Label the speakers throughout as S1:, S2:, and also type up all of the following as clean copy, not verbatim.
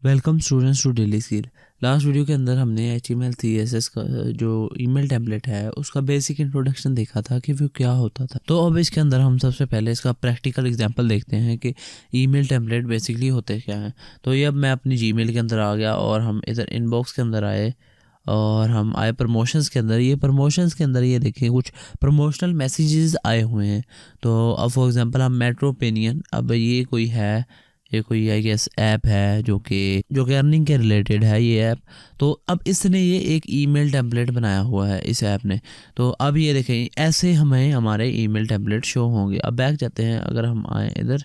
S1: Welcome students to daily skill. Last video के अंदर हमने HTML CSS का जो ईमेल टेम्पलेट है उसका बेसिक इंट्रोडक्शन देखा था कि वो क्या होता था। तो अब इसके अंदर हम सबसे पहले इसका प्रैक्टिकल एग्जांपल देखते हैं कि ईमेल टेम्पलेट बेसिकली होते क्या हैं। तो ये अब मैं अपनी जीमेल के अंदर आ गया और हम इधर इनबॉक्स के अंदर आए और हम आए प्रमोशंस के अंदर। ये प्रमोशंस के अंदर ये देखिए कुछ प्रमोशनल मैसेजेस आए हुए हैं। तो अब फॉर एग्जांपल हम मेट्रो ओपिनियन, अब ये कोई है, ये कोई आई गेस ऐप है जो कि अर्निंग के रिलेटेड है ये ऐप। तो अब इसने ये एक ईमेल टेम्पलेट बनाया हुआ है इस ऐप ने। तो अब ये देखें ऐसे हमें हमारे ईमेल टेम्पलेट शो होंगे। अब बैक जाते हैं, अगर हम आए इधर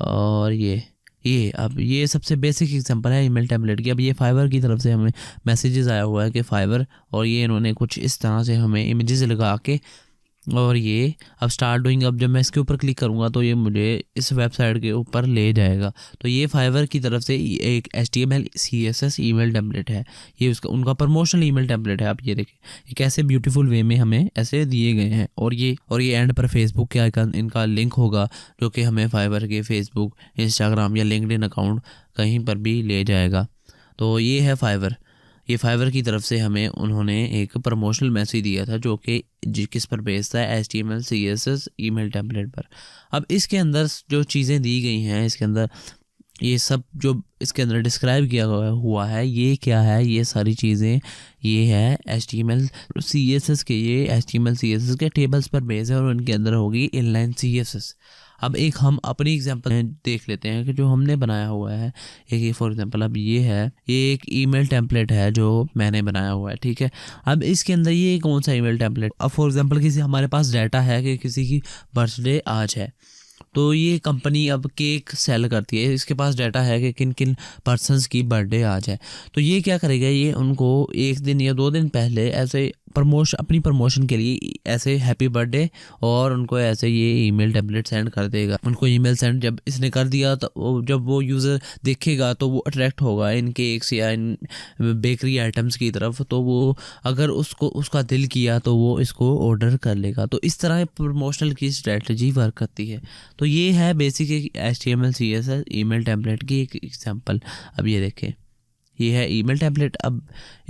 S1: और ये अब ये सबसे बेसिक एग्जांपल है ईमेल टेम्पलेट की। अब ये फाइवर की तरफ से हमें मैसेजेस आया हुआ है कि फाइवर, और ये इन्होंने कुछ इस तरह से हमें इमेजेस लगा के, और ये अब स्टार्ट डूइंग, अब जब मैं इसके ऊपर क्लिक करूँगा तो ये मुझे इस वेबसाइट के ऊपर ले जाएगा। तो ये फाइवर की तरफ से एक HTML CSS ईमेल टेम्पलेट है। ये उसका उनका प्रमोशनल ईमेल टेम्पलेट है। आप ये देखें ये कैसे ब्यूटीफुल वे में हमें ऐसे दिए गए हैं। और ये एंड पर फेसबुक के आइकन इनका लिंक होगा जो कि हमें फाइवर के फेसबुक, इंस्टाग्राम या लिंक्डइन अकाउंट कहीं पर भी ले जाएगा। तो ये है फाइवर। ये फाइवर की तरफ से हमें उन्होंने एक प्रमोशनल मैसेज दिया था जो कि किस पर बेस्ड था, HTML CSS ईमेल टेम्पलेट पर। अब इसके अंदर जो चीज़ें दी गई हैं, इसके अंदर ये सब जो इसके अंदर डिस्क्राइब किया हुआ है ये क्या है, ये सारी चीज़ें ये है HTML CSS के, ये HTML CSS के टेबल्स पर बेस है और उनके अंदर होगी इनलाइन CSS। अब एक हम अपनी एग्जांपल देख लेते हैं कि जो हमने बनाया हुआ है। एक फॉर एग्जांपल अब ये है, ये एक ईमेल टेम्पलेट है जो मैंने बनाया हुआ है, ठीक है। अब इसके अंदर ये कौन सा ईमेल टेम्पलेट, अब फॉर एग्जांपल किसी हमारे पास डाटा है कि किसी की बर्थडे आज है, तो ये कंपनी अब केक सेल करती है, इसके पास डाटा है कि किन किन पर्सन्स की बर्थडे आज है। तो ये क्या करेगा, ये उनको एक दिन या 2 दिन पहले ऐसे अपनी प्रमोशन के लिए ऐसे हैप्पी बर्थडे, और उनको ऐसे ये ईमेल टेम्पलेट सेंड कर देगा। उनको ईमेल सेंड जब इसने कर दिया तो जब वो यूज़र देखेगा तो वो अट्रैक्ट होगा इन केक्स या इन बेकरी आइटम्स की तरफ। तो वो अगर उसका दिल किया तो वो इसको ऑर्डर कर लेगा। तो इस तरह प्रमोशनल की स्ट्रेटजी वर्क करती है। तो ये है बेसिक एक HTML CSS ईमेल टेम्पलेट की एक एग्जांपल। अब ये देखें ये है ईमेल टेम्पलेट। अब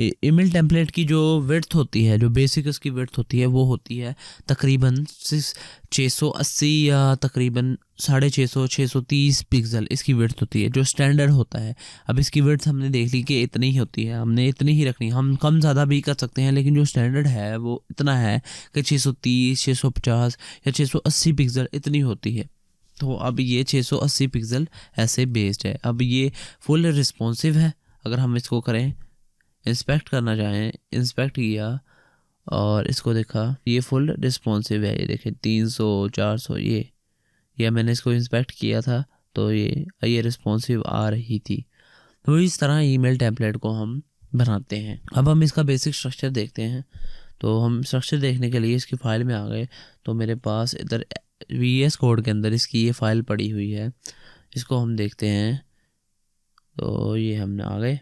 S1: ईमेल टेम्पलेट की जो विड्थ होती है, जो बेसिक उसकी विड्थ होती है वो होती है तकरीबन 680 या तकरीबन 650 630 पिक्सल इसकी विड्थ होती है, जो स्टैंडर्ड होता है। अब इसकी विड्थ हमने देख ली कि इतनी ही होती है, हमने इतनी ही रखनी, हम कम ज़्यादा भी कर सकते हैं, लेकिन जो स्टैंडर्ड है वो इतना है कि 630 650 या 680 पिक्सल इतनी होती है। तो अब ये 680 पिक्सल ऐसे बेस्ड है। अब ये फुल रिस्पॉन्सिव है। अगर हम इसको करें, इंस्पेक्ट करना चाहें, इंस्पेक्ट किया और इसको देखा, ये फुल रिस्पॉन्सिव है। ये देखें 300 400 ये मैंने इसको इंस्पेक्ट किया था तो ये रिस्पॉन्सिव आ रही थी। तो इस तरह ईमेल टेम्पलेट को हम बनाते हैं। अब हम इसका बेसिक स्ट्रक्चर देखते हैं। तो हम स्ट्रक्चर देखने के लिए इसकी फ़ाइल में आ गए। तो मेरे पास इधर VS कोड के अंदर इसकी ये फ़ाइल पड़ी हुई है, इसको हम देखते हैं। तो ये हमने आ गए।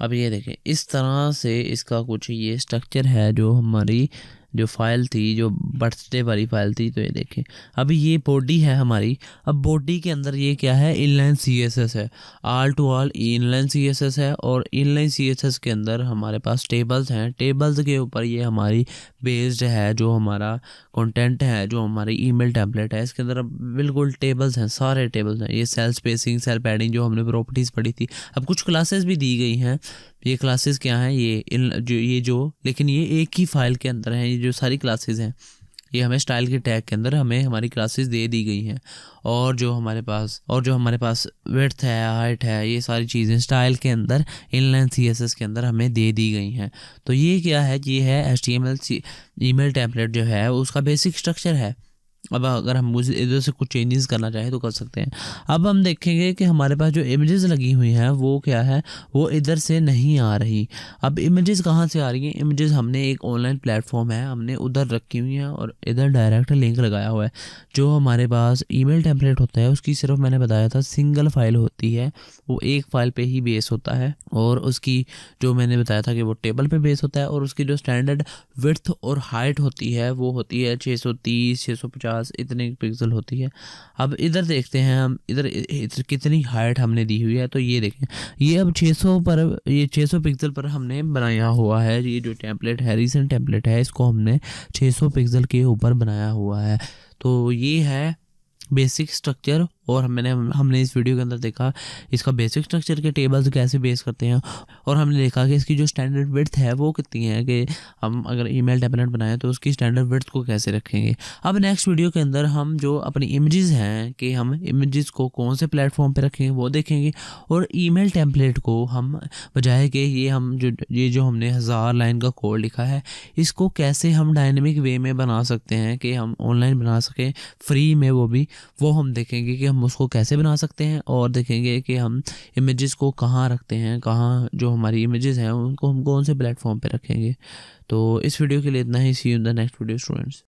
S1: अब ये देखें इस तरह से इसका कुछ ये स्ट्रक्चर है, जो हमारी जो फाइल थी, जो बर्थडे वाली फाइल थी। तो ये देखें अभी ये बॉडी है हमारी। अब बॉडी के अंदर ये क्या है, इनलाइन CSS है, all to all inline CSS है। और इनलाइन CSS के अंदर हमारे पास टेबल्स हैं, टेबल्स के ऊपर ये हमारी बेस्ड है, जो हमारा कंटेंट है, जो हमारी ईमेल टेम्पलेट है, इसके अंदर अब बिल्कुल टेबल्स हैं, सारे टेबल्स हैं। ये सेल स्पेसिंग, सेल पैडिंग जो हमने प्रॉपर्टीज़ पढ़ी थी। अब कुछ क्लासेस भी दी गई हैं। ये क्लासेस क्या हैं, लेकिन ये एक ही फाइल के अंदर हैं। ये जो सारी क्लासेस हैं ये हमें स्टाइल के टैग के अंदर हमें हमारी क्लासेस दे दी गई हैं। और जो हमारे पास विड्थ है, हाइट है, ये सारी चीज़ें स्टाइल के अंदर इनलाइन CSS के अंदर हमें दे दी गई हैं। तो ये क्या है, ये है HTML ईमेल टेम्पलेट जो है उसका बेसिक स्ट्रक्चर है। अब अगर हम मुझे इधर से कुछ चेंजेस करना चाहें तो कर सकते हैं। अब हम देखेंगे कि हमारे पास जो इमेजेस लगी हुई हैं वो क्या है, वो इधर से नहीं आ रही। अब इमेजेस कहाँ से आ रही हैं, इमेजेस हमने एक ऑनलाइन प्लेटफॉर्म है, हमने उधर रखी हुई हैं और इधर डायरेक्ट लिंक लगाया हुआ है। जो हमारे पास ईमेल टेम्पलेट होता है उसकी सिर्फ मैंने बताया था सिंगल फाइल होती है, वो एक फाइल पे ही बेस होता है। और उसकी जो मैंने बताया था कि वो टेबल पे बेस होता है। और उसकी जो स्टैंडर्ड विड्थ और हाइट होती है वो होती है 630 650 पास इतनी पिक्सल होती है। अब इधर देखते हैं हम, इधर कितनी हाइट हमने दी हुई है। तो ये देखें, ये अब 600 पर, ये 600 पिक्सल पर हमने बनाया हुआ है। ये जो टेम्पलेट है, रीसेंट टेम्पलेट है, इसको हमने 600 पिक्सल के ऊपर बनाया हुआ है। तो ये है बेसिक स्ट्रक्चर। और हमने इस वीडियो के अंदर देखा इसका बेसिक स्ट्रक्चर के टेबल्स कैसे बेस करते हैं, और हमने देखा कि इसकी जो स्टैंडर्ड विड्थ है वो कितनी है, कि हम अगर ईमेल टेम्पलेट बनाएं तो उसकी स्टैंडर्ड विड्थ को कैसे रखेंगे। अब नेक्स्ट वीडियो के अंदर हम जो अपनी इमेजेस हैं, कि हम इमेजेस को कौन से प्लेटफॉर्म पे रखेंगे वो देखेंगे। और ईमेल टेम्पलेट को हम बजाय कि ये जो हमने 1000 लाइन का कोड लिखा है, इसको कैसे हम डायनेमिक वे में बना सकते हैं कि हम ऑनलाइन बना सकें फ्री में, वो हम देखेंगे कि हम उसको कैसे बना सकते हैं। और देखेंगे कि हम इमेजेस को कहाँ रखते हैं, कहाँ जो हमारी इमेजेस हैं उनको हम कौन से प्लेटफॉर्म पे रखेंगे। तो इस वीडियो के लिए इतना ही। See you in the next video students.